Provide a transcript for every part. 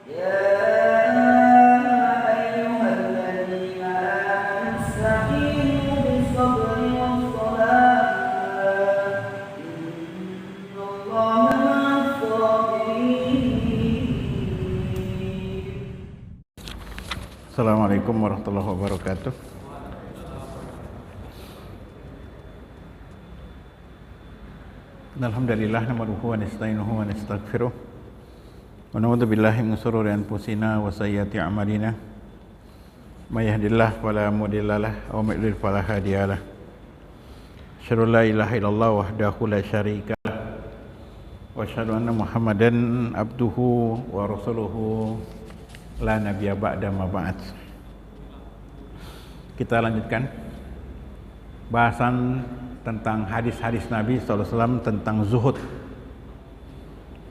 يا أيها الذين آمنوا استعينوا بالصبر والصلاة إن الله مع الصابرين. Assalamualaikum warahmatullahi wabarakatuh. Alhamdulillah nahmaduhu wa nasta'inuhu wa nastaghfiruh wa na'udzu billahi min shururi anfusina wa sayyiati a'malina. May yahdihillahu fala mudilla lahu wa may yudlil fala hadiya lahu. Asyhadu an la ilaha illallah wahdahu la syarika lahu wa asyhadu anna Muhammadan abduhu wa rasuluhu la nabiyya ba'da ma ba'd. Kita lanjutkan bahasan tentang hadis-hadis Nabi SAW tentang zuhud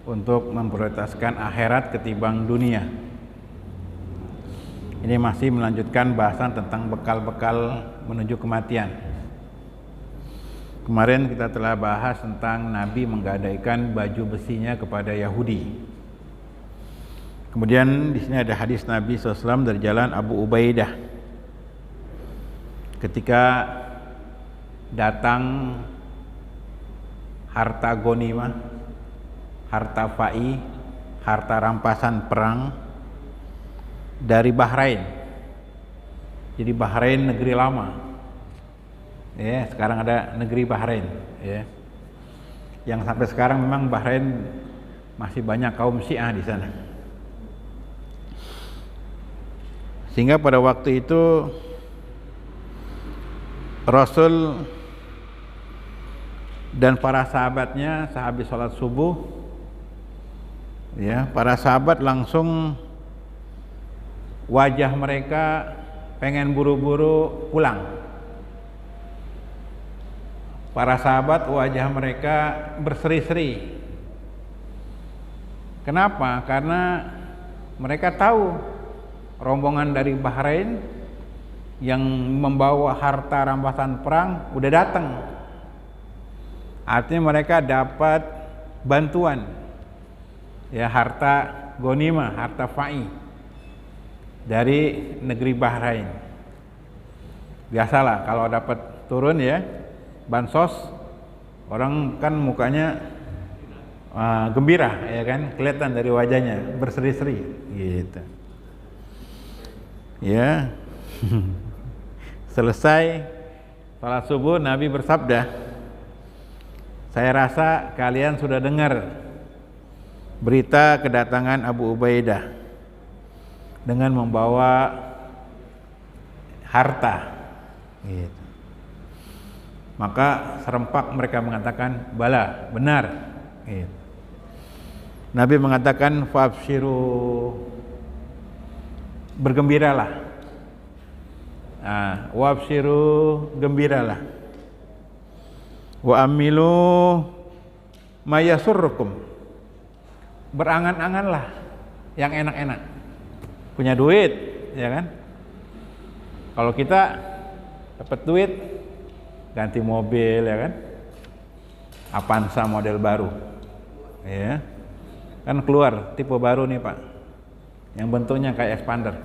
untuk memprioritaskan akhirat ketimbang dunia. Ini masih melanjutkan bahasan tentang bekal-bekal menuju kematian. Kemarin kita telah bahas tentang Nabi menggadaikan baju besinya kepada Yahudi. Kemudian di sini ada hadis Nabi SAW dari jalan Abu Ubaidah. Ketika datang harta ghanimah, harta fa'i, harta rampasan perang dari Bahrain. Jadi Bahrain negeri lama. Ya, sekarang ada negeri Bahrain, ya. Yang sampai sekarang memang Bahrain masih banyak kaum Syiah di sana. Sehingga pada waktu itu Rasul dan para sahabatnya, sehabis sholat subuh, ya, para sahabat langsung wajah mereka pengen buru-buru pulang. Para sahabat wajah mereka berseri-seri. Kenapa? Karena mereka tahu rombongan dari Bahrain yang membawa harta rampasan perang udah datang. Artinya mereka dapat bantuan, ya, harta ghanimah, harta fa'i dari negeri Bahrain. Biasalah kalau dapat turun, ya, bansos, orang kan mukanya gembira, ya kan, kelihatan dari wajahnya berseri-seri, gitu. Ya. Selesai salat subuh, Nabi bersabda, saya rasa kalian sudah dengar berita kedatangan Abu Ubaidah dengan membawa harta, gitu. Maka serempak mereka mengatakan, bala, benar, gitu. Nabi mengatakan, fabshiru, bergembiralah. Wabshiru, gembiralah. Wa amilu mayasurrukum, berangan-anganlah yang enak-enak. Punya duit, ya kan? Kalau kita dapat duit, ganti mobil, ya kan? Avanza model baru, ya kan, keluar tipe baru nih Pak, yang bentuknya kayak expander,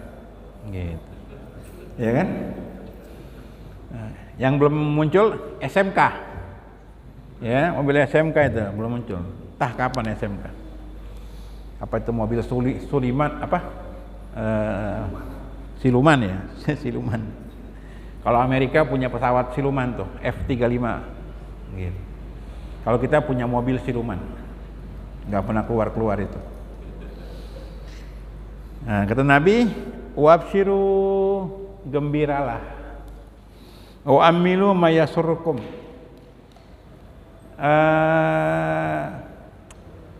gitu. Ya kan? Nah, yang belum muncul SMK, ya, mobil SMK itu belum muncul. Entah kapan SMK. Apa itu mobil Suliman, apa? Siluman, ya, Siluman. Kalau Amerika punya pesawat siluman tuh, F-35, gitu. Kalau kita punya mobil siluman, nggak pernah keluar itu. Nah, kata Nabi, wabshiru, gembiralah. Wa amilu mayasurrukum,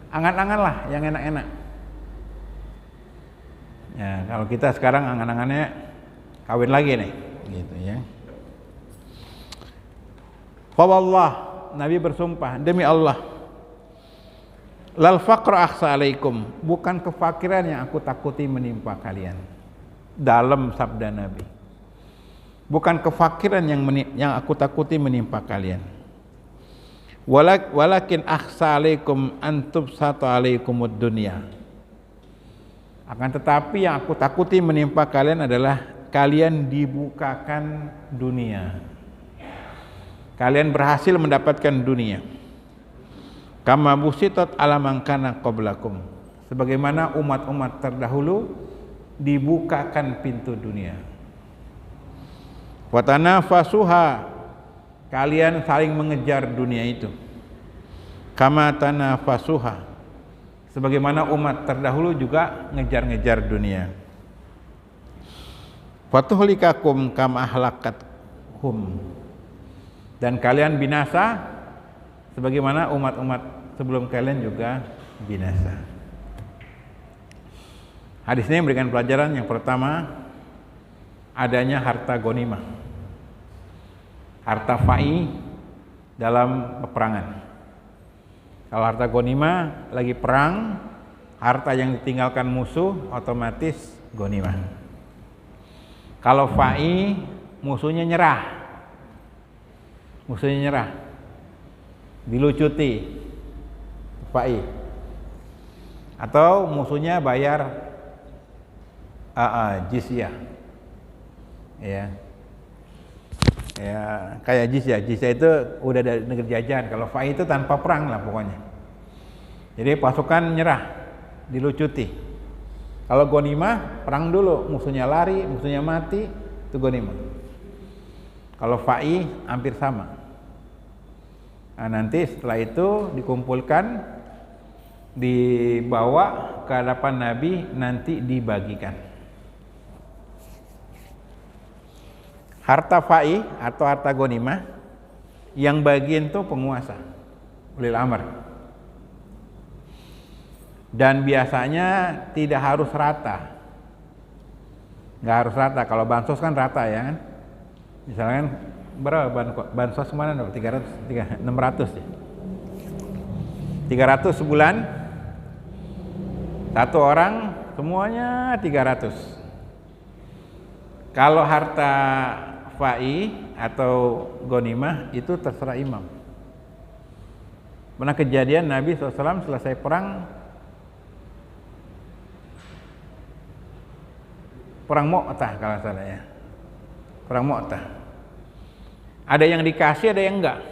angan-anganlah yang enak-enak. Ya, kalau kita sekarang angan-angannya kawin lagi nih, gitu, ya. Fa wallah, Nabi bersumpah, demi Allah, lal faqr akhsa alaikum, bukan kefakiran yang aku takuti menimpa kalian. Dalam sabda Nabi, bukan kefakiran yang aku takuti menimpa kalian. Walakin akhsa alaikum antub satu alaikumud dunya, Akan tetapi yang aku takuti menimpa kalian adalah kalian dibukakan dunia. Kalian berhasil mendapatkan dunia. Kama busitat ala man kana qablakum. Sebagaimana umat-umat terdahulu dibukakan pintu dunia. Wa tanafasuha, kalian saling mengejar dunia itu. Kama tanafasuha, sebagaimana umat terdahulu juga ngejar-ngejar dunia. Fatuhlikakum kama ahlakathum, dan kalian binasa sebagaimana umat-umat sebelum kalian juga binasa. Hadis ini memberikan pelajaran yang pertama, adanya harta ghanimah, harta fa'i dalam peperangan. Kalau harta ghanimah lagi perang, harta yang ditinggalkan musuh otomatis ghanimah. Kalau fa'i, musuhnya nyerah, dilucuti fa'i, atau musuhnya bayar jizyah, ya kayak jizyah itu udah dari negeri jajahan. Kalau fa'i itu tanpa perang lah pokoknya. Jadi pasukan nyerah, dilucuti. Kalau ghanimah, perang dulu, musuhnya lari, musuhnya mati, itu ghanimah. Kalau fa'i hampir sama. Nah, nanti setelah itu dikumpulkan, dibawa ke hadapan Nabi, nanti dibagikan. Harta fa'i atau harta ghanimah yang bagian itu penguasa, ulil amr. Dan biasanya tidak harus rata. Nggak harus rata. Kalau bansos kan rata ya kan. Misalkan berapa bansos kemana? 600 ya. 300 sebulan. Satu orang semuanya 300. Kalau harta fa'i atau ghanimah itu terserah imam. Pernah kejadian Nabi SAW selesai perang Mu'tah kalau salah ya. Perang Mu'tah. Ada yang dikasih, ada yang enggak.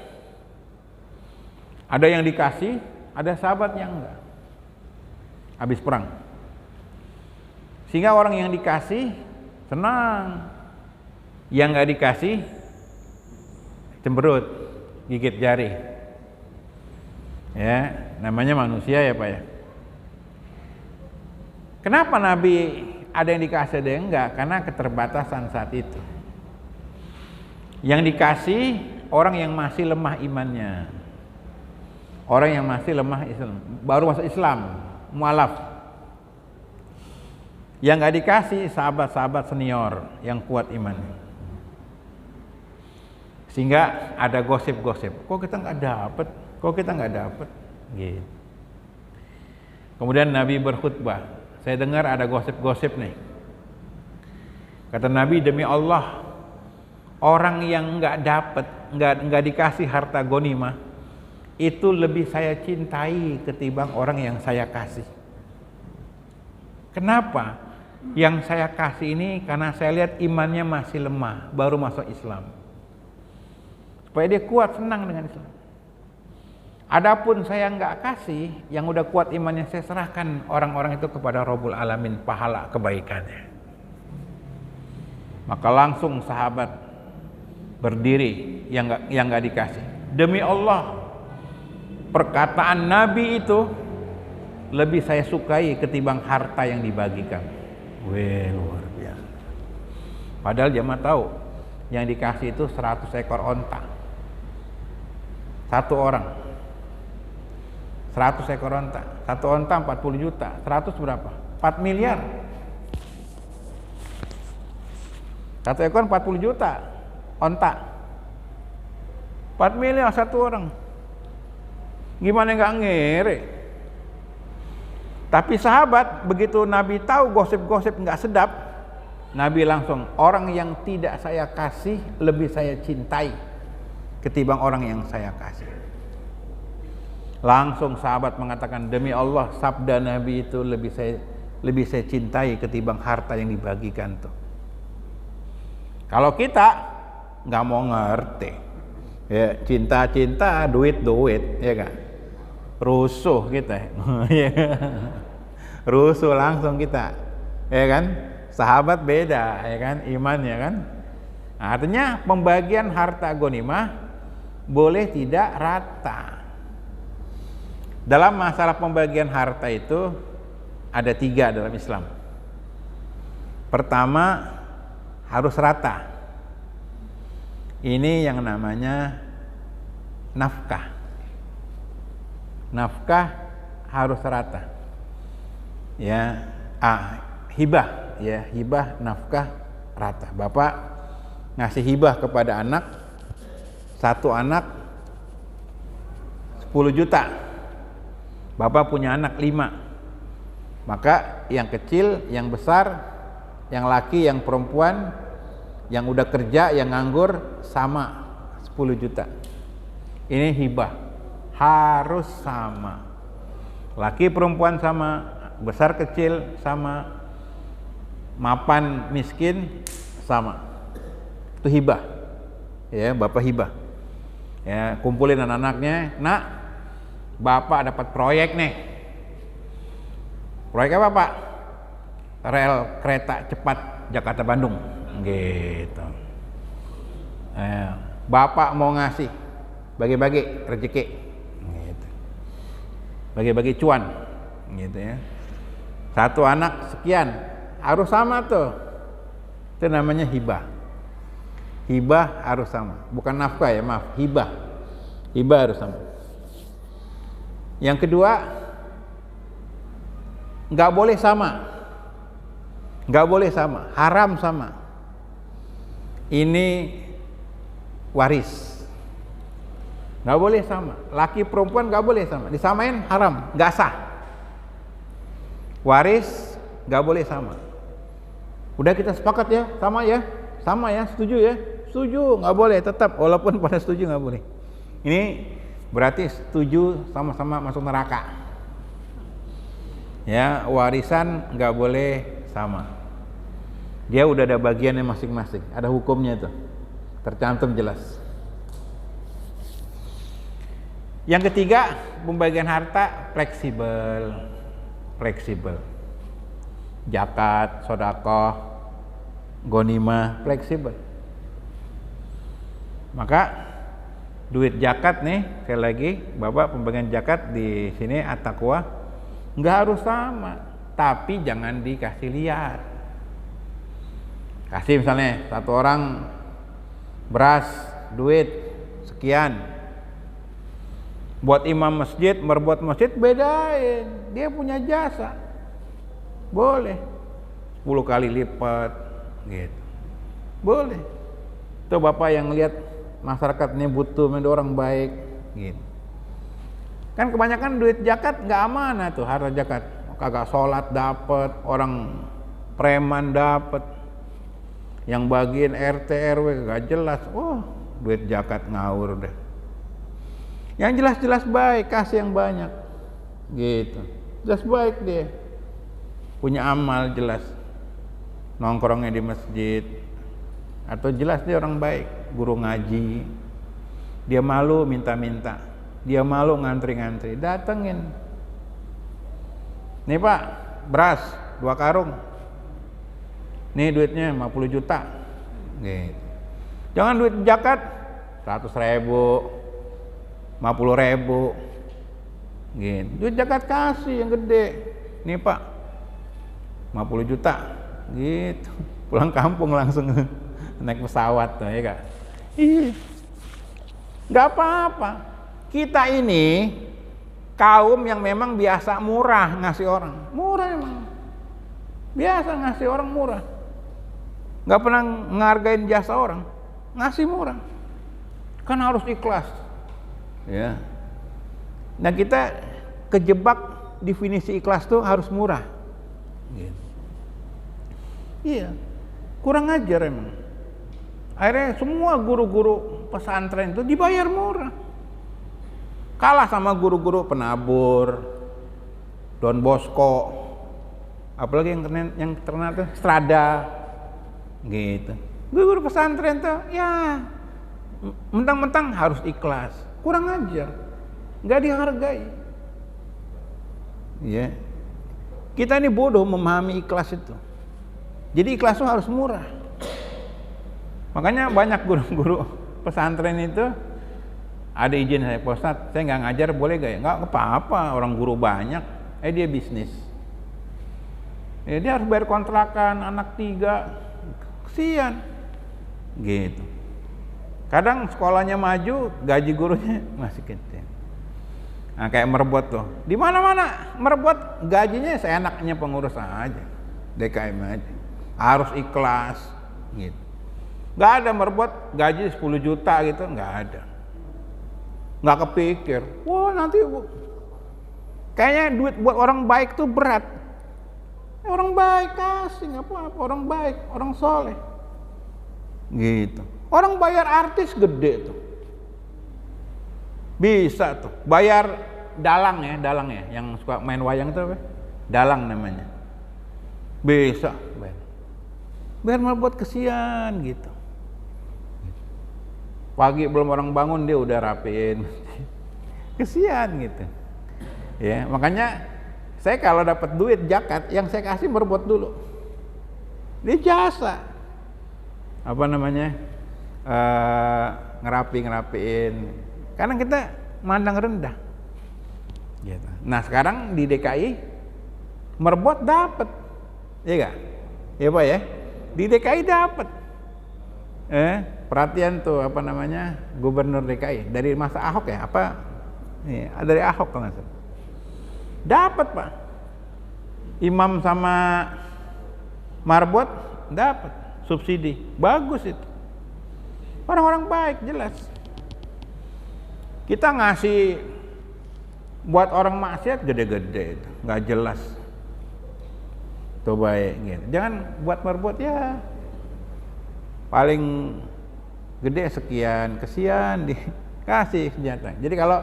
Ada yang dikasih, ada sahabat yang enggak. Habis perang. Sehingga orang yang dikasih senang. Yang enggak dikasih cemberut, gigit jari. Ya, namanya manusia ya Pak ya. Kenapa Nabi ada yang dikasih, ada yang enggak? Karena keterbatasan saat itu. Yang dikasih orang yang masih lemah imannya, orang yang masih lemah Islam, baru masuk Islam, mualaf. Yang enggak dikasih sahabat-sahabat senior yang kuat imannya. Sehingga ada gosip-gosip, kok kita nggak dapet, gitu. Kemudian Nabi berkhutbah, saya dengar ada gosip-gosip nih. Kata Nabi, demi Allah, orang yang nggak dikasih harta ghanimah itu lebih saya cintai ketimbang orang yang saya kasih. Kenapa? Yang saya kasih ini karena saya lihat imannya masih lemah, baru masuk Islam. Supaya dia kuat, senang dengan Islam. Adapun saya nggak kasih, yang udah kuat imannya saya serahkan orang-orang itu kepada Rabbul Alamin, pahala kebaikannya. Maka langsung sahabat berdiri yang nggak dikasih. Demi Allah, perkataan Nabi itu lebih saya sukai ketimbang harta yang dibagikan. Weh, luar biasa. Padahal jemaah tahu, yang dikasih itu 100 ekor onta. Satu orang 100 ekor onta. Satu onta 40 juta. 100 berapa? 4 miliar. Satu ekor 40 juta onta. 4 miliar satu orang. Gimana nggak ngere? Tapi sahabat begitu Nabi tahu gosip-gosip nggak sedap, Nabi langsung, orang yang tidak saya kasih lebih saya cintai ketimbang orang yang saya kasih. Langsung sahabat mengatakan, demi Allah, sabda Nabi itu lebih saya lebih saya cintai ketimbang harta yang dibagikan tuh. Kalau kita nggak mau ngerti, ya cinta, duit, ya kan? Rusuh kita, rusuh langsung kita, ya kan? Sahabat beda, ya kan? Iman, ya kan? Nah, artinya pembagian harta ghanimah boleh tidak rata. Dalam masalah pembagian harta itu ada 3 dalam Islam. Pertama, harus rata. Ini yang namanya nafkah. Nafkah harus rata. Ya, hibah, ya, hibah nafkah rata. Bapak ngasih hibah kepada anak, 1 anak 10 juta. Bapak punya anak 5. Maka yang kecil, yang besar, yang laki, yang perempuan, yang udah kerja, yang nganggur sama 10 juta. Ini hibah. Harus sama. Laki perempuan sama, besar kecil sama, mapan miskin sama. Itu hibah. Ya, bapak hibah. Ya, kumpulin anak-anaknya, "Nak, bapak dapat proyek nih." Proyek apa, Pak? Rel kereta cepat Jakarta Bandung. Gitu. Bapak mau ngasih bagi-bagi rezeki. Gitu. Bagi-bagi cuan. Gitu ya. 1 anak sekian, harus sama tuh. Itu namanya hibah. Hibah harus sama. Bukan nafkah ya, maaf, hibah. Hibah harus sama. Yang kedua, nggak boleh sama, nggak boleh sama, haram sama. Ini waris, nggak boleh sama. Laki perempuan nggak boleh sama, disamain haram, nggak sah. Waris nggak boleh sama. Udah kita sepakat ya, sama ya, setuju ya, setuju, nggak boleh tetap, walaupun pada setuju nggak boleh. Ini berarti setuju sama-sama masuk neraka. Ya, warisan nggak boleh sama. Dia udah ada bagiannya masing-masing, ada hukumnya itu, tercantum jelas. Yang ketiga, pembagian harta fleksibel. Zakat, sedekah, ghanimah fleksibel. Maka duit zakat nih, sekali lagi, Bapak pembagian zakat di sini at-taqwa nggak harus sama, tapi jangan dikasih lihat. Kasih misalnya 1 orang beras, duit sekian, buat imam masjid, berbuat masjid, bedain, dia punya jasa, boleh 10 kali lipat, gitu, boleh. Itu Bapak yang lihat masyarakat ini butuh, ada orang baik, gitu. Kan kebanyakan duit zakat nggak amanah tuh, harta zakat. Kagak sholat dapat, orang preman dapat, yang bagian RT RW gak jelas. Oh, duit zakat ngawur deh. Yang jelas-jelas baik, kasih yang banyak, gitu. Jelas baik dia, punya amal jelas, nongkrongnya di masjid, atau jelas dia orang baik, guru ngaji. Dia malu minta-minta, dia malu ngantri-ngantri, datengin. Nih Pak, beras 2 karung. Nih duitnya 50 juta. Gitu. Jangan duit zakat 100.000, 50.000. Gitu. Duit zakat kasih yang gede. Nih Pak, 50 juta. Gitu. Pulang kampung langsung naik pesawat tuh, ya Kak. Nggak apa-apa. Kita ini kaum yang memang biasa murah ngasih orang. Murah emang. Biasa ngasih orang murah. Nggak pernah ngehargain jasa orang. Ngasih murah. Kan harus ikhlas. Ya. Nah kita kejebak definisi ikhlas tuh harus murah. Gitu. Iya. Kurang ajar emang. Akhirnya semua guru-guru pesantren itu dibayar murah. Kalah sama guru-guru penabur, Don Bosco, Apalagi yang terkenal tuh Strada, gitu. Guru pesantren tuh, ya mentang-mentang harus ikhlas, kurang ajar, nggak dihargai. Ya, kita ini bodoh memahami ikhlas itu. Jadi ikhlas itu harus murah. Makanya banyak guru-guru pesantren itu ada izin saya, Pak Ustadz, saya nggak ngajar, boleh gak ya? Nggak apa-apa, orang guru banyak, dia bisnis. Ya, dia harus bayar kontrakan, anak 3, kesian, gitu. Kadang sekolahnya maju, gaji gurunya masih kecil. Nah, kayak Merbot tuh, di mana-mana Merbot gajinya seenaknya pengurus aja, DKM aja, harus ikhlas, gitu. Nggak ada Merbot gaji 10 juta gitu, nggak ada. Nggak kepikir, wah nanti kayaknya duit buat orang baik tuh berat. Orang baik kasih nggak apa-apa, orang baik, orang soleh, gitu. Orang bayar artis gede tuh, bisa tuh bayar dalang ya, yang suka main wayang tuh apa? Dalang namanya, bisa bayar malah buat kesian gitu. Pagi belum orang bangun dia udah rapiin, kesian gitu. Ya makanya saya kalau dapat duit zakat yang saya kasih Merbot dulu. Dia jasa apa namanya ngerapiin. Karena kita mandang rendah. Gitu. Nah sekarang di DKI Merbot dapat, ya gak? Ya Pak ya, di DKI dapat. Perhatian tuh apa namanya Gubernur DKI dari masa Ahok ya apa? Nih, dari Ahok kan dapat Pak. Imam sama Marbot dapat subsidi, bagus itu. Orang-orang baik jelas. Kita ngasih buat orang maksiat gede-gede itu, nggak jelas. Tuh baik gitu. Jangan buat Marbot ya paling gede sekian, kesian dikasih senjata. Jadi kalau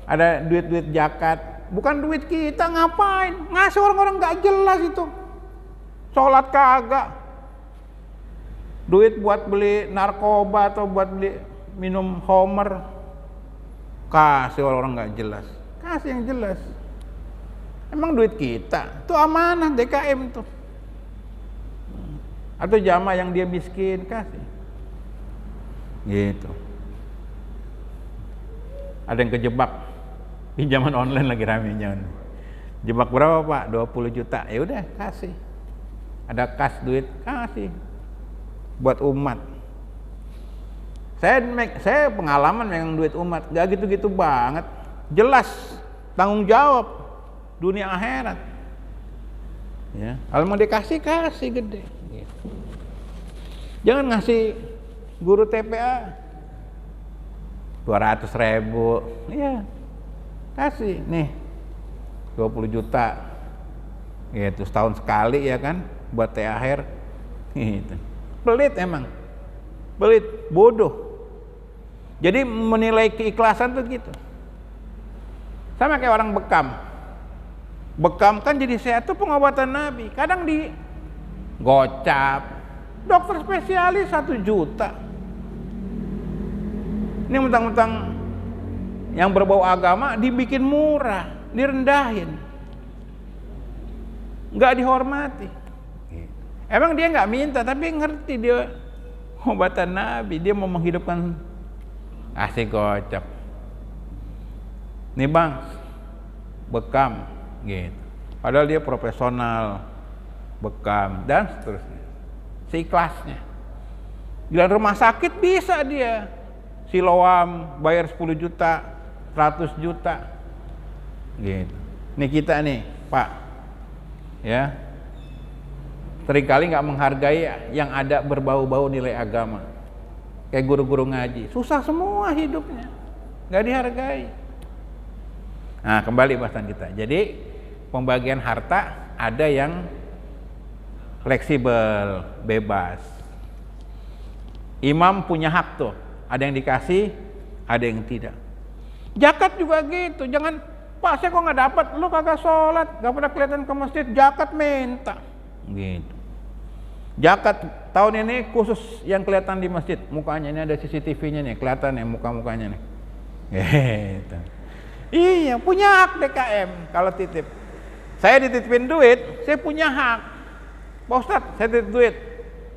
ada duit-duit zakat, bukan duit kita, ngapain? Ngasih orang-orang nggak jelas itu. Sholat kagak. Duit buat beli narkoba atau buat beli minum Homer, kasih orang-orang nggak jelas. Kasih yang jelas. Emang duit kita, itu amanah DKM tuh. Atau jamaah yang dia miskin, kasih. Gitu. Ada yang kejebak pinjaman online lagi ramenya. Jebak berapa Pak? 20 juta. Ya udah kasih. Ada kas duit, kasih. Buat umat. Saya pengalaman megang duit umat, gak gitu-gitu banget. Jelas tanggung jawab dunia akhirat. Ya, kalau mau dikasih kasih gede. Gitu. Jangan ngasih guru TPA 200.000, iya kasih nih 20 juta, gitu setahun sekali ya kan, buat THR, gitu. Pelit emang, pelit, bodoh. Jadi menilai keikhlasan tuh gitu. Sama kayak orang bekam. Bekam kan jadi sehat tuh pengobatan Nabi. Kadang di gocap. Dokter spesialis 1 juta. Ini mentang-mentang yang berbau agama dibikin murah, direndahin. Nggak dihormati. Emang dia nggak minta, tapi ngerti dia obatan Nabi. Dia mau menghidupkan, kasih gocap. Nih bang, bekam, gitu. Padahal dia profesional, bekam dan seterusnya. Seikhlasnya. Di rumah sakit bisa dia Siloam bayar 10 juta, 100 juta, gitu. Nih kita nih Pak, ya seringkali nggak menghargai yang ada berbau-bau nilai agama. Kayak guru-guru ngaji, susah semua hidupnya, nggak dihargai. Nah kembali bahasan kita. Jadi pembagian harta ada yang fleksibel, bebas. Imam punya hak tuh, ada yang dikasih, ada yang tidak. Zakat juga gitu, jangan Pak, saya kok nggak dapat? Lu kagak sholat, nggak pernah kelihatan ke masjid, zakat minta. Gitu. Zakat tahun ini khusus yang kelihatan di masjid, mukanya ini ada CCTV-nya nih, kelihatan ya muka-mukanya nih. Gitu. Iya, punya hak DKM kalau titip. Saya dititipin duit, saya punya hak. Pak Ustadz, saya titip duit.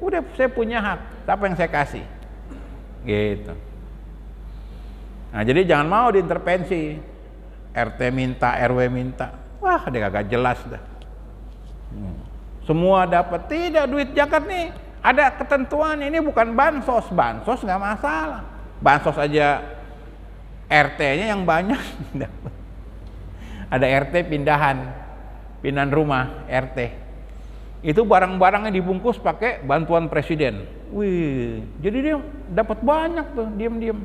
Udah, saya punya hak. Siapa yang saya kasih? Gitu. Nah, jadi jangan mau diintervensi. RT minta, RW minta. Wah, dia kagak jelas dah. Semua dapat. Tidak, duit zakat nih ada ketentuan, ini bukan bansos. Bansos nggak masalah. Bansos aja RT-nya yang banyak. Ada RT pindahan rumah RT. Itu barang-barangnya dibungkus pakai bantuan presiden. Wih, jadi dia dapat banyak tuh, diam-diam.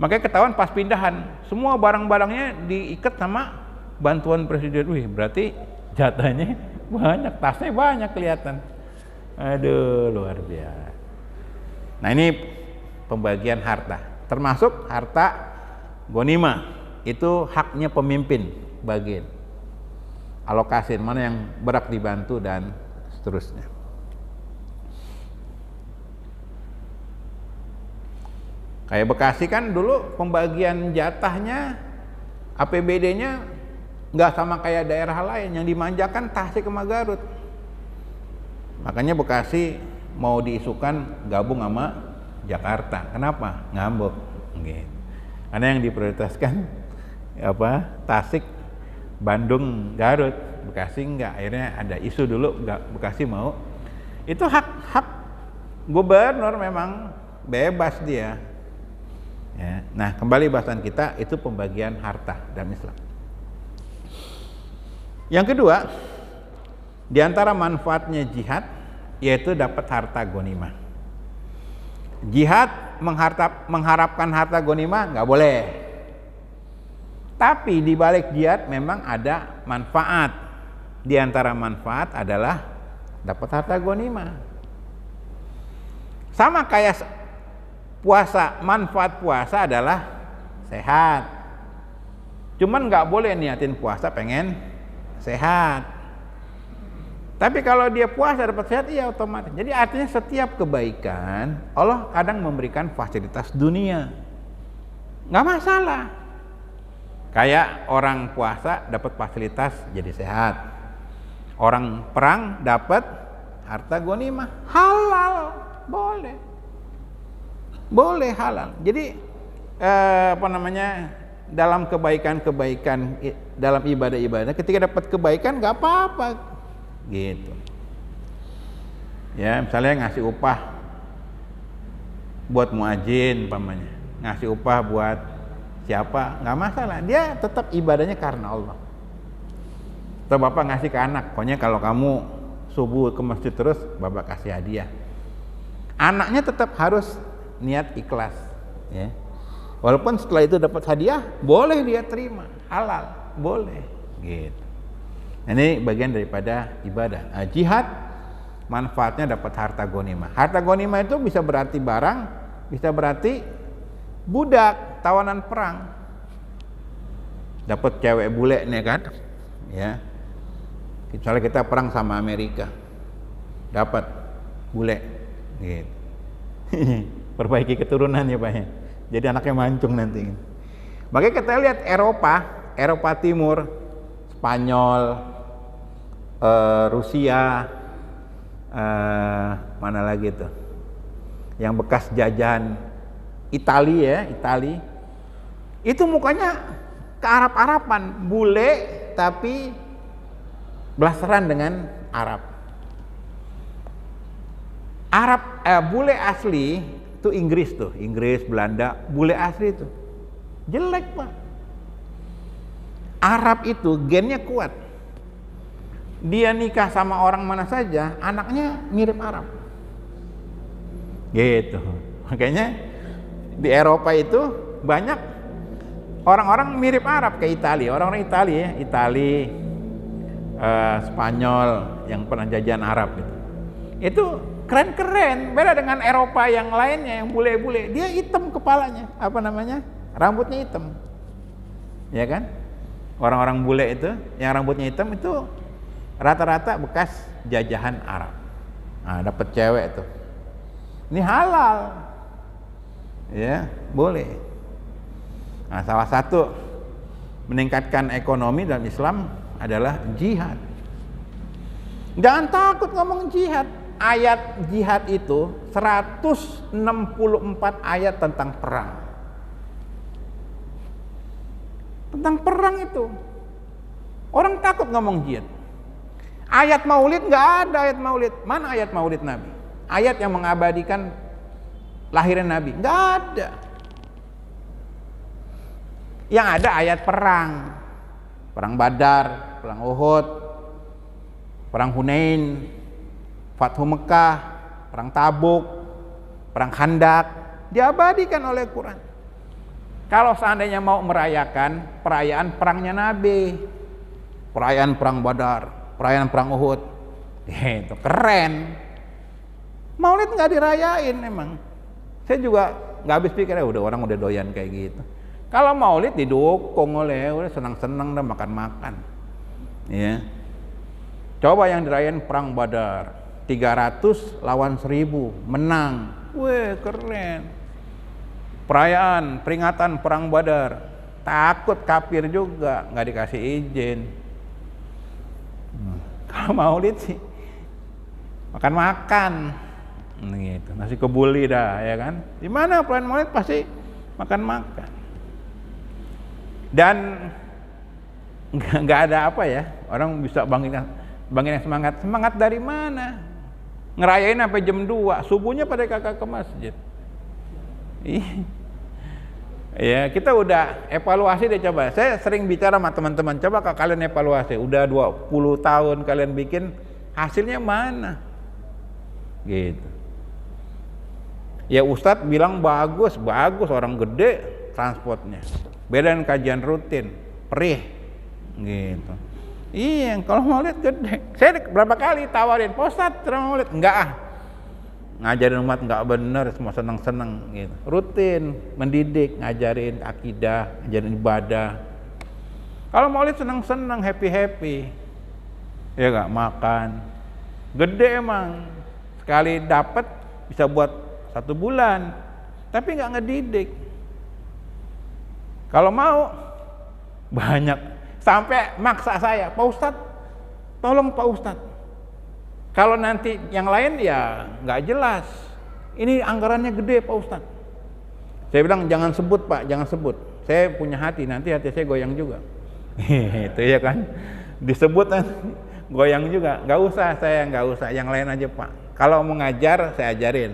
Makanya ketahuan pas pindahan, semua barang-barangnya diikat sama bantuan presiden. Wih, berarti jatahnya banyak, tasnya banyak kelihatan. Aduh, luar biasa. Nah, ini pembagian harta, termasuk harta ghanimah. Itu haknya pemimpin bagian. Alokasi mana yang berhak dibantu dan seterusnya. Kayak Bekasi kan dulu pembagian jatahnya APBD-nya nggak sama kayak daerah lain, yang dimanjakan Tasik sama Garut. Makanya Bekasi mau diisukan gabung sama Jakarta. Kenapa? Ngambek. Gitu. Karena yang diprioritaskan Tasik, Bandung, Garut, Bekasi enggak. Akhirnya ada isu dulu, enggak, Bekasi mau. Itu hak gubernur, memang bebas dia. Ya. Nah, kembali bahasan kita itu pembagian harta dalam Islam. Yang kedua, di antara manfaatnya jihad yaitu dapat harta ghanimah. Jihad mengharapkan harta ghanimah nggak boleh. Tapi di balik jihad memang ada manfaat. Di antara manfaat adalah dapat harta ghanimah. Sama kayak puasa, manfaat puasa adalah sehat. Cuman nggak boleh niatin puasa pengen sehat. Tapi kalau dia puasa dapat sehat, iya otomatis. Jadi artinya setiap kebaikan Allah kadang memberikan fasilitas dunia, nggak masalah. Kayak orang puasa dapat fasilitas jadi sehat, orang perang dapat harta ghanimah, halal, boleh halal. Jadi dalam kebaikan dalam ibadah ketika dapat kebaikan nggak apa-apa gitu. Ya, misalnya ngasih upah buat muadzin umpamanya, ngasih upah buat siapa, nggak masalah, dia tetap ibadahnya karena Allah. Atau bapak ngasih ke anak, pokoknya kalau kamu subuh ke masjid terus, bapak kasih hadiah. Anaknya tetap harus niat ikhlas, ya. Walaupun setelah itu dapat hadiah, boleh dia terima, halal, boleh, gitu. Ini bagian daripada ibadah. Nah, jihad manfaatnya dapat harta ghanimah. Harta ghanimah itu bisa berarti barang, bisa berarti budak, tawanan perang. Dapat cewek bule nih kan, ya. Misalnya kita perang sama Amerika, dapat bule, gitu. Perbaiki keturunan ya Pak ya. Jadi anaknya mancung nanti. Makanya kita lihat Eropa Timur, Spanyol, Rusia, mana lagi tuh? Yang bekas jajahan Italia. Itu mukanya ke Arab-Araban, bule tapi blasteran dengan Arab. Bule asli itu Inggris, Belanda, bule asli itu jelek Pak. Arab itu gennya kuat. Dia nikah sama orang mana saja, anaknya mirip Arab. Gitu. Makanya di Eropa itu banyak orang-orang mirip Arab ke Italia, orang-orang Italia, Spanyol yang pernah jajahan Arab itu. Itu keren-keren, beda dengan Eropa yang lainnya yang bule-bule. Dia hitam kepalanya, rambutnya hitam. Ya kan? orang-orang bule itu yang rambutnya hitam itu rata-rata bekas jajahan Arab. Nah, dapat cewek tuh. Ini halal. Ya, boleh. Nah, salah satu meningkatkan ekonomi dalam Islam adalah jihad. Jangan takut ngomong jihad. Ayat jihad itu 164 ayat tentang perang. Tentang perang itu. Orang takut ngomong jihad. Ayat maulid nggak ada ayat maulid. Mana ayat maulid Nabi? Ayat yang mengabadikan lahiran Nabi? Nggak ada. Yang ada ayat perang. Perang Badar, perang Uhud, perang Hunain, Fathu Mekah, perang Tabuk, perang Khandak, diabadikan oleh Quran. Kalau seandainya mau merayakan perayaan perangnya Nabi, perayaan perang Badar, perayaan perang Uhud, itu keren. Maulid nggak dirayain emang. Saya juga nggak habis pikir, udah orang udah doyan kayak gitu. Kalau Maulid didukung oleh, udah senang-senang dan makan-makan. Ya. Coba yang dirayain perang Badar, 300 lawan 1000, menang. Weh, keren. Perayaan peringatan perang Badar, takut kafir juga, nggak dikasih izin. Kalau Maulid sih makan-makan, gitu. Nasi kebuli dah, ya kan? Di mana perayaan Maulid pasti makan-makan. Dan nggak ada apa ya, orang bisa bangkit semangat dari mana? Ngerayain sampai jam 2, subuhnya pada kagak ke masjid. Ya, kita udah evaluasi deh coba. Saya sering bicara sama teman-teman, coba kalian evaluasi. Udah 20 tahun kalian bikin, hasilnya mana? Gitu. Ya Ustadz bilang bagus orang gede transportnya. Beda dengan kajian rutin, perih. Gitu. Iya, kalau Maulid gede. Saya berapa kali tawarin, Pak Ustadz ceramah Maulid. Enggak ah. Ngajarin umat enggak bener, semua seneng-seneng gitu. Rutin, mendidik, ngajarin akidah, ngajarin ibadah. Kalau Maulid seneng-seneng, happy-happy. Ya enggak, makan. Gede emang. Sekali dapat bisa buat 1 bulan. Tapi enggak ngedidik. Kalau mau banyak. Sampai maksa saya, Pak Ustadz, tolong Pak Ustadz. Kalau nanti yang lain ya nggak jelas. Ini anggarannya gede Pak Ustadz. Saya bilang jangan sebut Pak, jangan sebut. Saya punya hati, nanti hati saya goyang juga. Itu ya kan. Disebut goyang juga. Nggak usah, saya nggak usah. Yang lain aja Pak. Kalau mau ngajar, saya ajarin.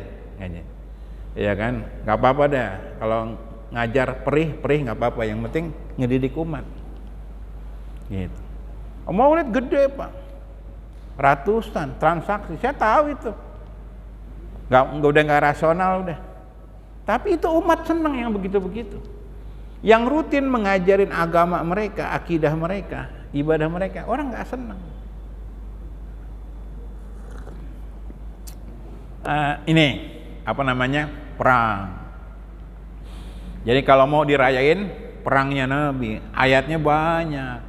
Iya kan, nggak apa-apa dah. Kalau ngajar perih nggak apa-apa. Yang penting ngedidik umat. Gitu. Maulid gede Pak, ratusan transaksi, saya tahu itu. Udah nggak rasional udah. Tapi itu umat senang yang begitu-begitu. Yang rutin mengajarin agama mereka, akidah mereka, ibadah mereka, orang nggak senang. Ini apa namanya, perang. Jadi kalau mau dirayain perangnya Nabi, ayatnya banyak.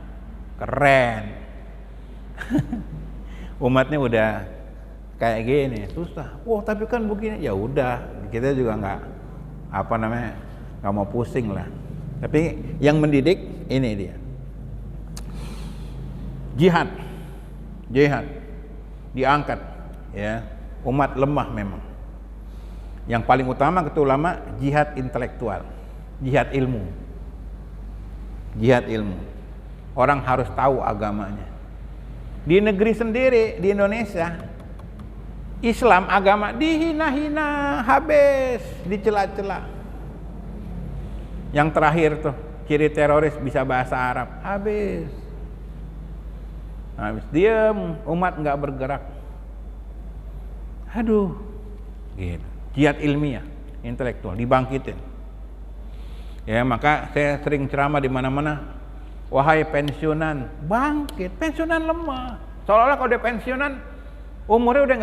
Keren. Umatnya udah kayak gini, susah. Wah, tapi kan begini. Ya udah, kita juga nggak mau pusing lah. Tapi yang mendidik ini dia. Jihad diangkat, ya. Umat lemah memang. Yang paling utama kata ulama, jihad intelektual, jihad ilmu. Orang harus tahu agamanya. Di negeri sendiri, di Indonesia, Islam agama dihina-hina habis, dicela-cela. Yang terakhir tuh, ciri teroris bisa bahasa Arab, habis. Diam, umat nggak bergerak. Aduh, gitu. Jihad ilmiah, intelektual, dibangkitin. Ya, maka saya sering ceramah di mana-mana. Wahai pensiunan, bangkit. Pensiunan lemah. Seolah-olah kalau dia pensiunan, umurnya udah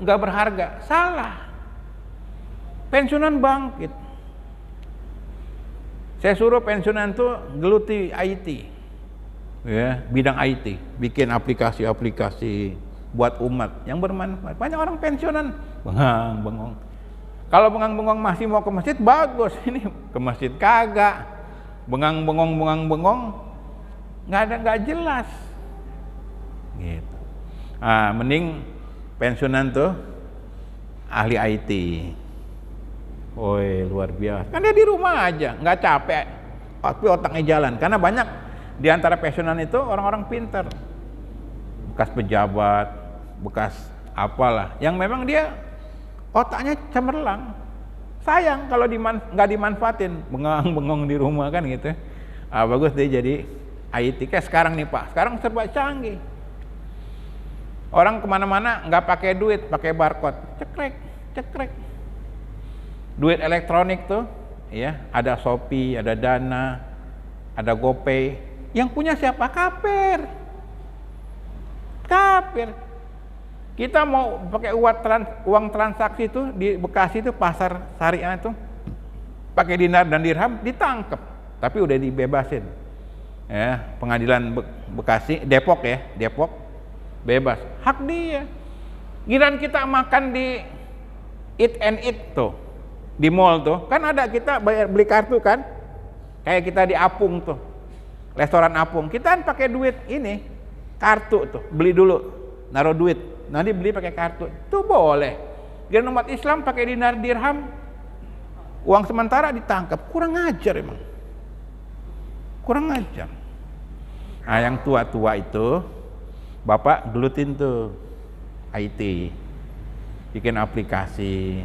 nggak berharga. Salah. Pensiunan bangkit. Saya suruh pensiunan tuh geluti IT. ya, bidang IT, bikin aplikasi-aplikasi buat umat yang bermanfaat. Banyak orang pensiunan bengang-bengong. Kalau bengang-bengong masih mau ke masjid bagus, ini ke masjid kagak. Bengang-bengong nggak jelas. Gitu. Mending pensiunan tuh ahli IT. Woi, luar biasa. Kan dia di rumah aja, nggak capek, tapi otaknya jalan. Karena banyak di antara pensiunan itu orang-orang pintar, bekas pejabat, bekas apalah, yang memang dia otaknya cemerlang. Sayang kalau nggak dimanfaatin, bengong di rumah kan gitu. Bagus dia jadi IT. Kayak sekarang nih Pak, sekarang serba canggih. Orang kemana-mana nggak pakai duit, pakai barcode, cekrek. Duit elektronik tuh, ya, ada Shopee, ada Dana, ada GoPay. Yang punya siapa? Kafir. Kita mau pakai uang transaksi itu di Bekasi itu pasar syariah itu, pakai dinar dan dirham ditangkap, tapi udah dibebasin. Ya, pengadilan Bekasi, Depok bebas, hak dia. Giliran kita makan di Eat and Eat tuh, di mall tuh, kan ada kita beli kartu kan, kayak kita di Apung tuh, restoran Apung, kita kan pakai duit ini, kartu tuh, beli dulu, naruh duit, nanti beli pakai kartu, itu boleh. Giliran umat Islam pakai dinar dirham, uang sementara ditangkap, kurang ajar emang, kurang ajar. Nah, yang tua-tua itu, Bapak gelutin tuh IT, bikin aplikasi,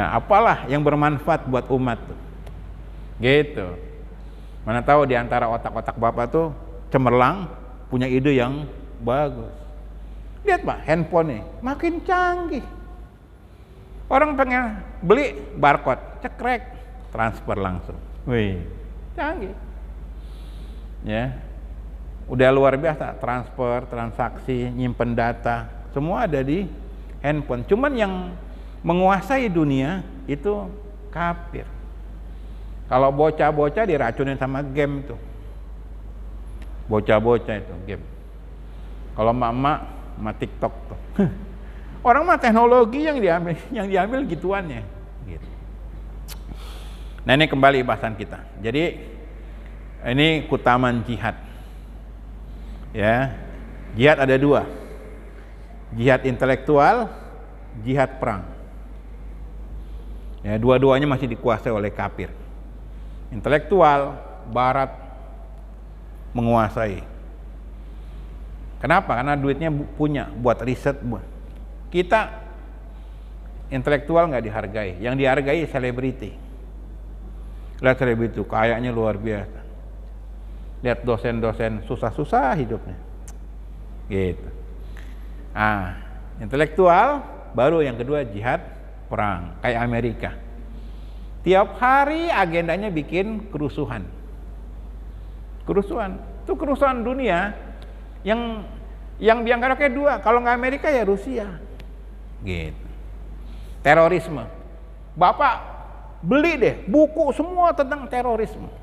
apalah yang bermanfaat buat umat tuh, gitu. Mana tahu di antara otak-otak Bapak tuh cemerlang, punya ide yang bagus. Lihat Pak, handphone nih makin canggih. Orang pengen beli barcode, cekrek, transfer langsung. Wih, canggih. Ya. Udah luar biasa, transfer, transaksi, nyimpen data, semua ada di handphone. Cuman yang menguasai dunia itu kafir. Kalau bocah-bocah diracunin sama game tuh. Bocah-bocah itu game. Kalau emak-emak sama TikTok tuh. Orang mah teknologi yang diambil gituannya. Gitu. Nah, ini kembali bahasan kita. Jadi ini keutamaan jihad. Ya, jihad ada dua, jihad intelektual, jihad perang. Ya, dua-duanya masih dikuasai oleh kafir. Intelektual, Barat menguasai. Kenapa? Karena duitnya punya buat riset. Kita intelektual nggak dihargai, yang dihargai selebriti. Lihat selebriti kayaknya luar biasa. Lihat dosen-dosen susah-susah hidupnya, gitu. Intelektual, baru yang kedua jihad perang, kayak Amerika. Tiap hari agendanya bikin kerusuhan. Itu kerusuhan dunia yang dianggap kayak dua. Kalau nggak Amerika ya Rusia, gitu. Terorisme. Bapak beli deh buku semua tentang terorisme.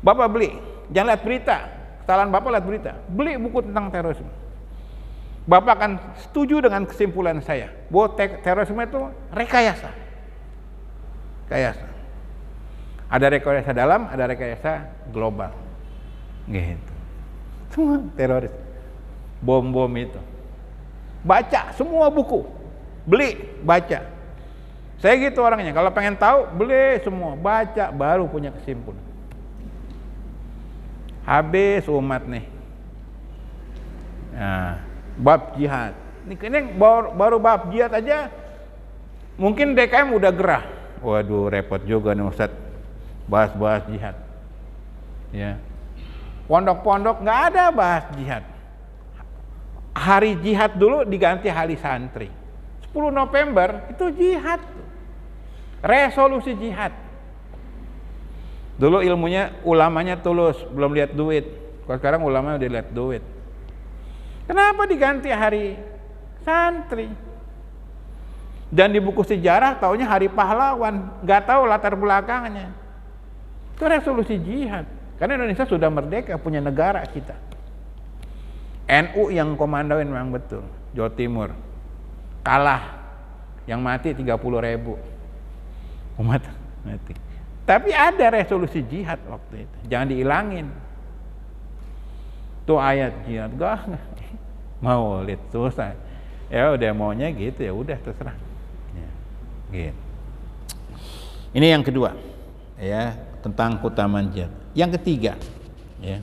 Bapak beli, jangan lihat berita, kesalahan Bapak lihat berita, beli buku tentang terorisme. Bapak akan setuju dengan kesimpulan saya bahwa terorisme itu rekayasa. Ada rekayasa dalam, ada rekayasa global, gitu. Semua teroris, bom itu. Baca semua buku, beli, baca. Saya gitu orangnya, kalau pengen tahu beli semua, baca, baru punya kesimpulan. Habis umat nih. Nah, bab jihad. Ini baru bab jihad aja mungkin DKM udah gerah. Waduh, repot juga nih Ustadz bahas jihad. Ya. Pondok-pondok nggak ada bahas jihad. Hari jihad dulu diganti hari santri. 10 November itu jihad. Resolusi jihad. Dulu ilmunya ulamanya tulus, belum lihat duit. Kalau sekarang ulama udah lihat duit. Kenapa diganti hari santri? Dan di buku sejarah taunya hari pahlawan, nggak tahu latar belakangnya. Itu resolusi jihad. Karena Indonesia sudah merdeka, punya negara kita. NU yang komandoin memang betul, Jawa Timur. Kalah, yang mati 30.000 umat mati. Tapi ada resolusi jihad waktu itu, jangan diilangin. Tuh ayat jihad, gak Maulid susah. Ya udah maunya gitu, ya udah terserah. Ya, gitu. Ini yang kedua, ya, tentang keutamaan jihad. Yang ketiga, ya,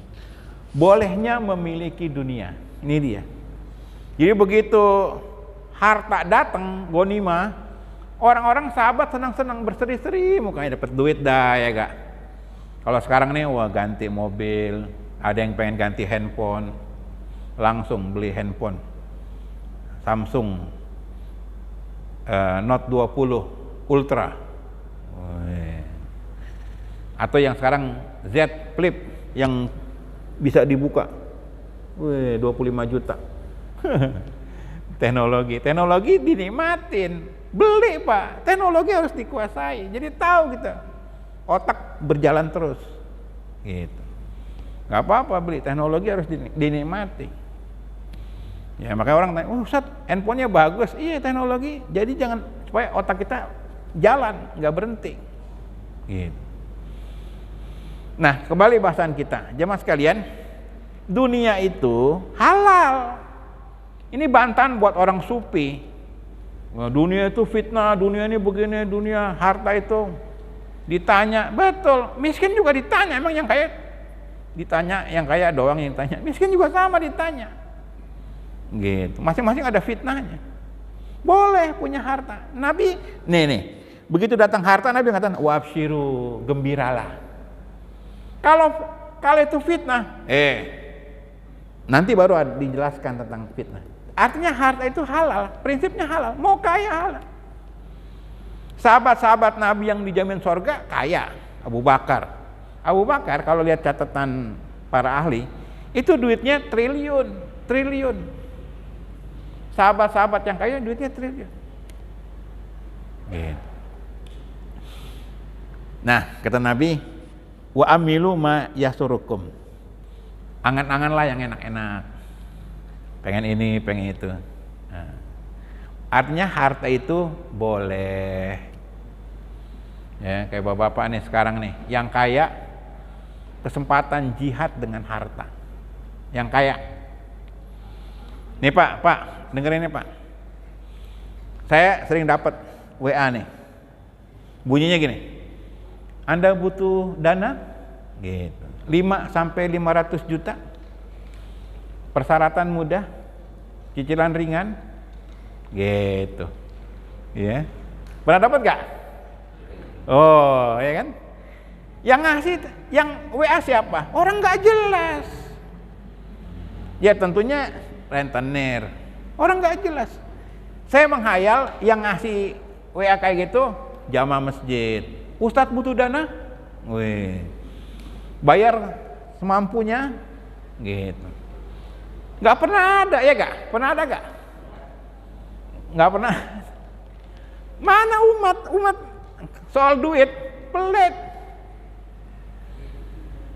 bolehnya memiliki dunia. Ini dia. Jadi begitu harta datang, ghanimah, orang-orang sahabat senang-senang berseri-seri, mukanya dapat duit dah, ya gak? Kalau sekarang nih, wah ganti mobil, ada yang pengen ganti handphone, langsung beli handphone Samsung Note 20 Ultra, atau yang sekarang Z Flip yang bisa dibuka, 25 juta. Teknologi dinikmatin, beli Pak. Teknologi harus dikuasai. Jadi tahu kita, otak berjalan terus, gitu. Gak apa-apa beli, teknologi harus dinikmati. Ya makanya orang tanya, Ustaz, handphonenya bagus. Iya teknologi. Jadi jangan, supaya otak kita jalan, nggak berhenti. Gitu. Nah kembali bahasan kita, jemaah sekalian, dunia itu halal. Ini bantahan buat orang sufi. Nah, dunia itu fitnah, dunia ini begini, dunia harta itu ditanya, betul. Miskin juga ditanya, emang yang kaya ditanya, yang kaya doang yang ditanya. Miskin juga sama ditanya. Gitu. Masing-masing ada fitnahnya. Boleh punya harta. Nabi, nih, begitu datang harta, Nabi mengatakan, wabshiru, gembiralah. Kalau itu fitnah, nanti baru dijelaskan tentang fitnah. Artinya harta itu halal, prinsipnya halal, mau kaya halal. Sahabat-sahabat Nabi yang dijamin surga kaya, Abu Bakar kalau lihat catatan para ahli, itu duitnya triliun. Sahabat-sahabat yang kaya duitnya triliun. Gitu. Nah, kata Nabi, wa amilu ma yasurukum. Angan-anganlah yang enak-enak. Pengen ini, pengen itu. Nah, artinya harta itu boleh. Ya, kayak bapak-bapak nih sekarang nih, yang kaya kesempatan jihad dengan harta. Yang kaya. Nih Pak, dengerin nih Pak. Saya sering dapat WA nih. Bunyinya gini. Anda butuh dana? Gitu. 5-500 juta. Persyaratan mudah, cicilan ringan, gitu, ya. Pernah dapat gak? Oh, ya kan? Yang ngasih, yang WA siapa? Orang nggak jelas. Ya tentunya rentenir. Orang nggak jelas. Saya menghayal yang ngasih WA kayak gitu jamaah masjid. Ustadz butuh dana? Wih. Bayar semampunya, gitu. Nggak pernah ada, ya gak? Pernah ada gak? Nggak pernah. Mana umat soal duit pelit,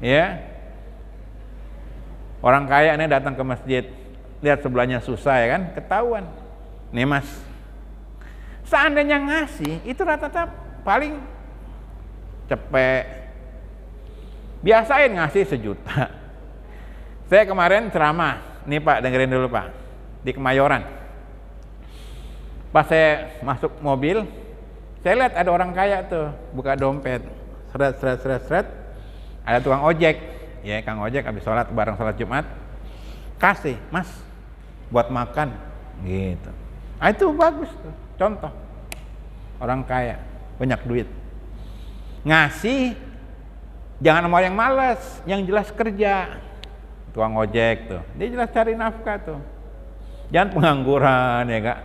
ya. Orang kaya ini datang ke masjid, lihat sebelahnya susah, ya kan? Ketahuan. Nih Mas, seandainya ngasih itu rata-rata paling cepet. Biasain ngasih 1 juta. Saya kemarin ceramah. Nih Pak, dengerin dulu Pak, di Kemayoran. Pas saya masuk mobil, saya lihat ada orang kaya tuh, buka dompet, seret. Ada tukang ojek, ya Kang ojek habis sholat, bareng sholat Jumat, kasih, Mas, buat makan, gitu. Nah, itu bagus tuh, contoh. Orang kaya, banyak duit. Ngasih, jangan sama yang malas, yang jelas kerja. Tukang ojek tuh, dia jelas cari nafkah tuh. Jangan pengangguran, ya Kak.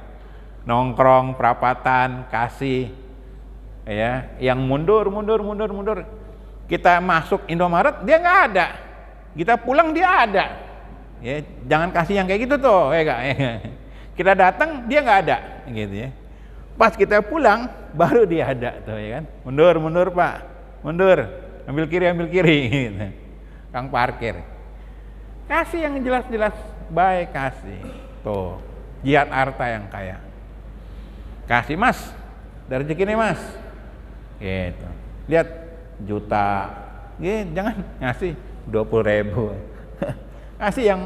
Nongkrong, perapatan, kasih. Ya, yang mundur. Kita masuk Indomaret, dia nggak ada. Kita pulang, dia ada. Ya, jangan kasih yang kayak gitu tuh, ya Kak. Kita datang, dia nggak ada, gitu ya. Pas kita pulang, baru dia ada tuh, ya kan. Mundur Pak, mundur. Ambil kiri. Gitu. Kang parkir. Kasih yang jelas-jelas baik, kasih. Tuh, jihad harta yang kaya. Kasih Mas, dari rezeki nih Mas. Gitu. Lihat juta. Gitu, jangan ngasih 20.000. Kasih yang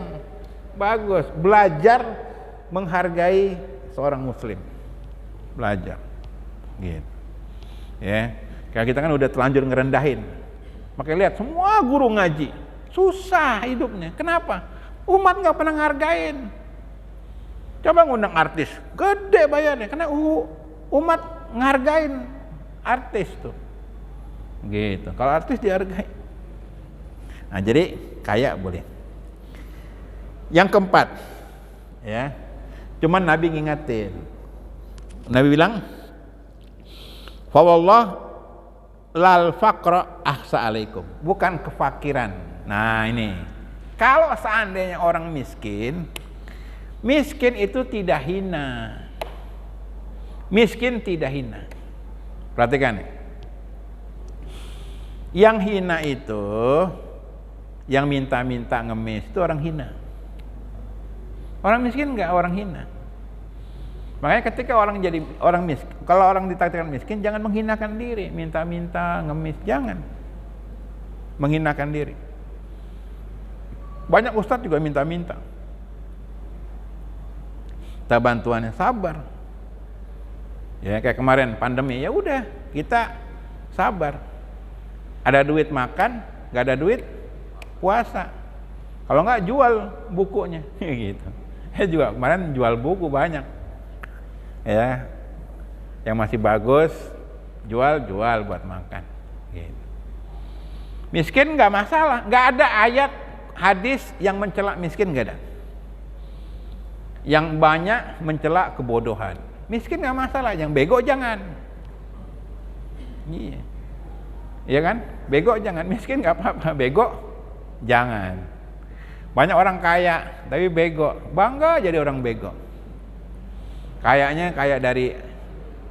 bagus. Belajar menghargai seorang muslim. Belajar. Gitu. Ya. Kayak kita kan udah telanjur ngerendahin. Makanya lihat semua guru ngaji susah hidupnya. Kenapa? Umat nggak pernah ngargain. Coba ngundang artis, gede bayarnya, karena umat ngargain artis tuh. Gitu. Kalau artis dihargai. Nah, jadi kaya boleh. Yang keempat, ya, cuman Nabi ngingetin. Nabi bilang, fa wallah lal faqra ahsa alaikum, bukan kefakiran. Nah ini, kalau seandainya orang miskin, miskin itu tidak hina. Miskin tidak hina. Perhatikan nih. Yang hina itu, yang minta-minta ngemis itu orang hina. Orang miskin enggak orang hina. Makanya ketika orang jadi orang miskin, kalau orang ditakdirkan miskin, jangan menghinakan diri, minta-minta, ngemis, jangan menghinakan diri. Banyak ustadz juga minta-minta. Kita bantuannya sabar. Ya kayak kemarin pandemi, ya udah kita sabar. Ada duit makan, nggak ada duit puasa. Kalau nggak jual bukunya, gitu. Saya juga kemarin jual buku banyak. Ya, yang masih bagus jual buat makan. Gitu. Miskin nggak masalah, nggak ada ayat hadis yang mencela miskin, nggak ada. Yang banyak mencela kebodohan. Miskin nggak masalah, yang bego jangan. Iya, iya kan? Bego jangan, miskin nggak apa-apa, bego jangan. Banyak orang kaya tapi bego, bangga jadi orang bego. Kayaknya kayak dari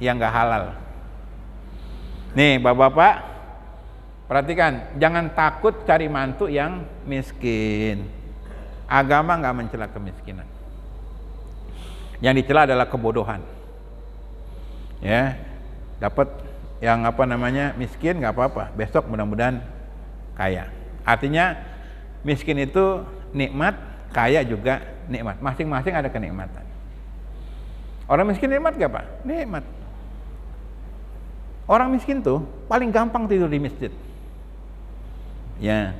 yang nggak halal. Nih bapak-bapak, perhatikan, jangan takut cari mantu yang miskin. Agama nggak mencela kemiskinan. Yang dicela adalah kebodohan. Ya, dapat yang apa namanya miskin nggak apa-apa. Besok mudah-mudahan kaya. Artinya miskin itu nikmat, kaya juga nikmat. Masing-masing ada kenikmatan. Orang miskin nikmat gak Pak? Nikmat. Orang miskin tuh paling gampang tidur di masjid. Ya,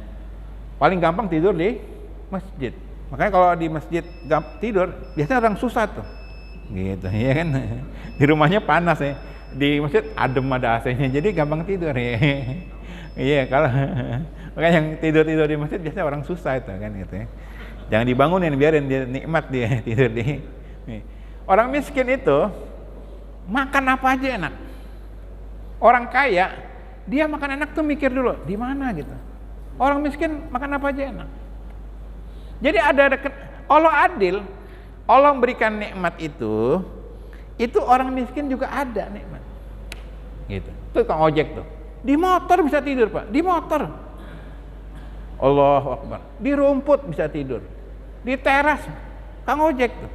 paling gampang tidur di masjid. Makanya kalau di masjid tidur, biasanya orang susah tuh. Gitu, ya kan? Di rumahnya panas ya. Di masjid adem, ada AC-nya, jadi gampang tidur ya. Iya, kalau makanya yang tidur di masjid biasanya orang susah itu kan gitu ya. Jangan dibangunin, biarin dia nikmat dia tidur di. Orang miskin itu makan apa aja enak. Orang kaya dia makan enak tuh mikir dulu di mana gitu. Orang miskin makan apa aja enak. Jadi Allah adil, Allah memberikan nikmat itu orang miskin juga ada nikmat. Gitu. Tuh tukang ojek tuh. Di motor bisa tidur Pak, di motor. Allahu Akbar. Di rumput bisa tidur. Di teras kang ojek tuh.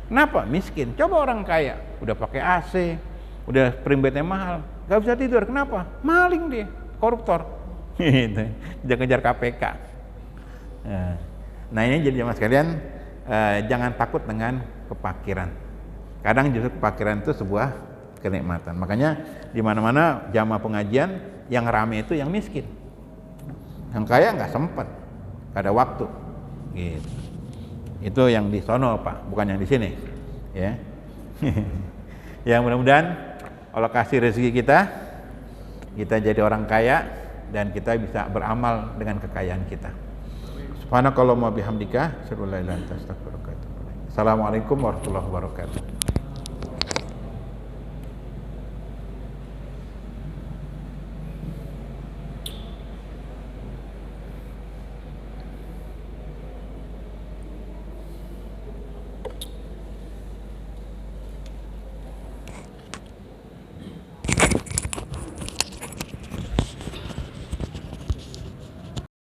Kenapa? Miskin. Coba orang kaya, udah pakai AC, udah primbetnya mahal, gak bisa tidur. Kenapa? Maling dia, koruptor. Gitu. Kejar-kejar KPK. Nah ini jadi jamaah sekalian, jangan takut dengan kefakiran. Kadang justru kefakiran itu sebuah kenikmatan. Makanya di mana-mana jamaah pengajian yang rame itu yang miskin. Yang kaya nggak sempat, nggak ada waktu. Gitu. Itu yang di sono Pak, bukan yang di sini. Ya. Ya mudah-mudahan Allah kasih rezeki kita jadi orang kaya dan kita bisa beramal dengan kekayaan kita. Subhanakallahumma bihamdika, asyhadu an la ilaha illa anta astaghfiruka wa atubu ilaik. Assalamualaikum warahmatullahi wabarakatuh.